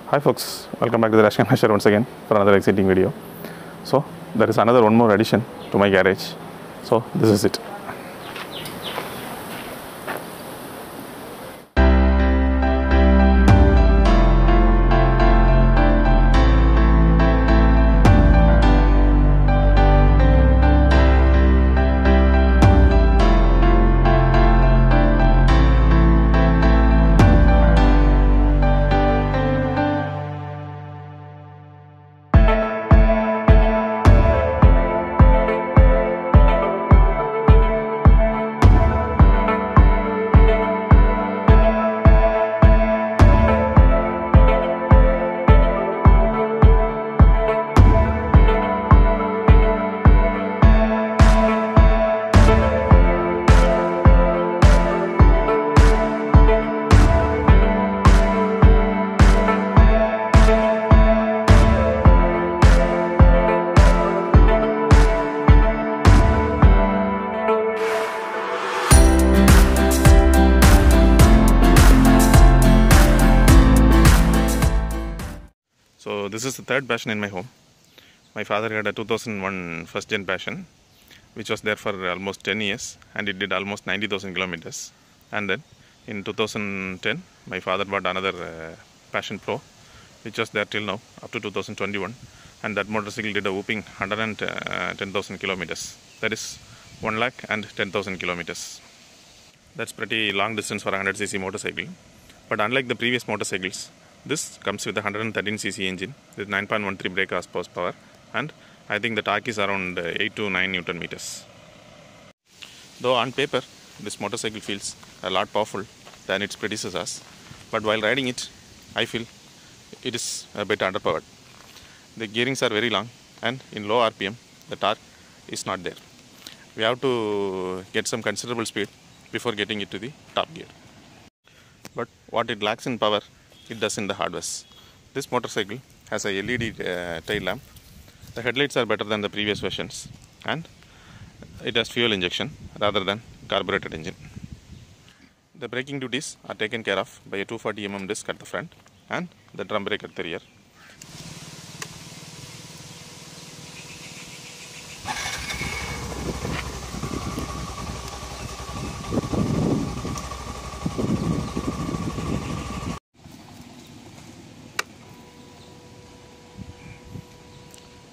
Hi folks, welcome back to the Rashcam Masher once again for another exciting video. So there is one more addition to my garage. So this is it. So this is the third Passion in my home. My father had a 2001 first gen Passion, which was there for almost 10 years and it did almost 90,000 kilometers. And then in 2010, my father bought another Passion Pro, which was there till now, up to 2021. And that motorcycle did a whooping 110,000 kilometers. That is 110,000 kilometers. That's pretty long distance for a 100cc motorcycle. But unlike the previous motorcycles, this comes with a 113cc engine with 9.13 brake horsepower, and I think the torque is around 8 to 9 Newton meters. Though on paper, this motorcycle feels a lot powerful than its predecessors, but while riding it, I feel it is a bit underpowered. The gearings are very long, and in low RPM, the torque is not there. We have to get some considerable speed before getting it to the top gear. But what it lacks in power, it does in the hardware. This motorcycle has a LED tail lamp. The headlights are better than the previous versions, and it has fuel injection rather than carbureted engine. The braking duties are taken care of by a 240mm disc at the front and the drum brake at the rear.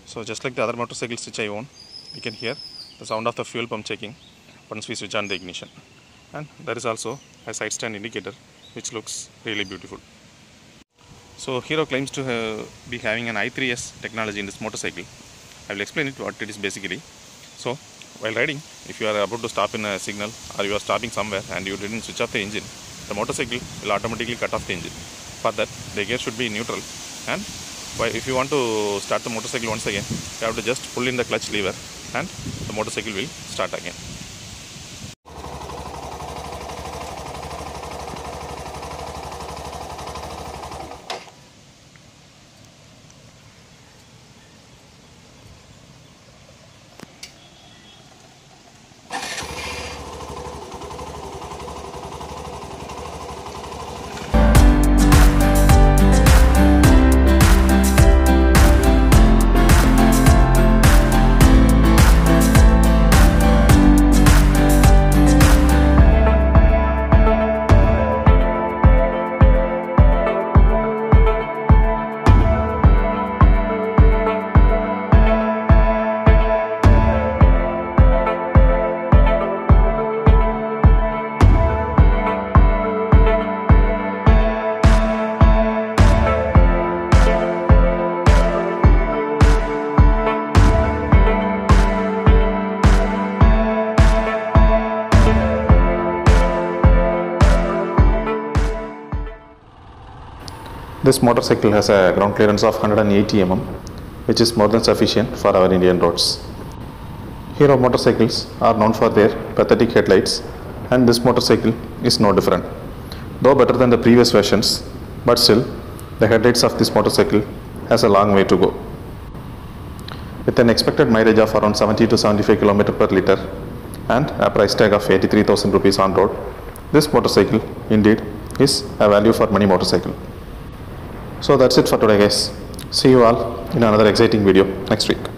So just like the other motorcycles which I own, we can hear the sound of the fuel pump checking once we switch on the ignition. And there is also a side stand indicator which looks really beautiful. So Hero claims to be having an i3S technology in this motorcycle. I will explain it what it is basically. So while riding, if you are about to stop in a signal or you are stopping somewhere and you didn't switch off the engine, the motorcycle will automatically cut off the engine. For that, the gear should be neutral, and if you want to start the motorcycle once again, you have to just pull in the clutch lever and the motorcycle will start again. This motorcycle has a ground clearance of 180 mm, which is more than sufficient for our Indian roads. Hero motorcycles are known for their pathetic headlights, and this motorcycle is no different. Though better than the previous versions, but still, the headlights of this motorcycle has a long way to go. With an expected mileage of around 70 to 75 km per liter and a price tag of 83,000 rupees on road, this motorcycle indeed is a value for money motorcycle. So that's it for today, guys. See you all in another exciting video next week.